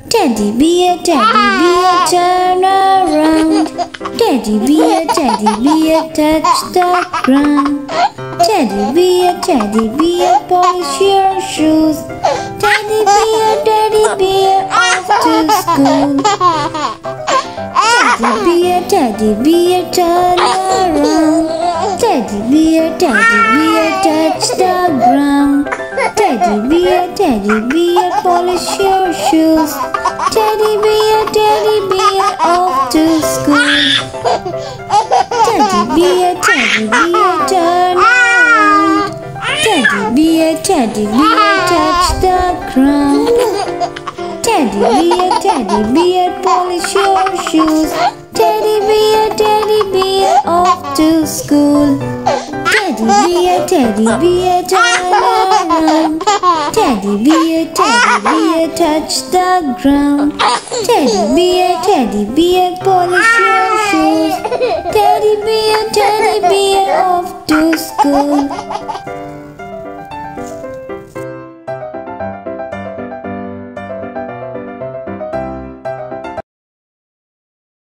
Teddy bear, turn around. Teddy bear, touch the ground. Teddy bear, polish your shoes. Teddy bear, off to school. Teddy bear, turn around. Teddy bear, touch the ground. Teddy bear, polish your shoes. Teddy bear, off to school. Teddy bear, turn around. Teddy bear, touch the ground. Teddy bear, polish your shoes. Teddy bear, off to school. Teddy bear, turn around. Teddy bear, touch the ground. Teddy bear, polish your shoes. Teddy bear, off to school.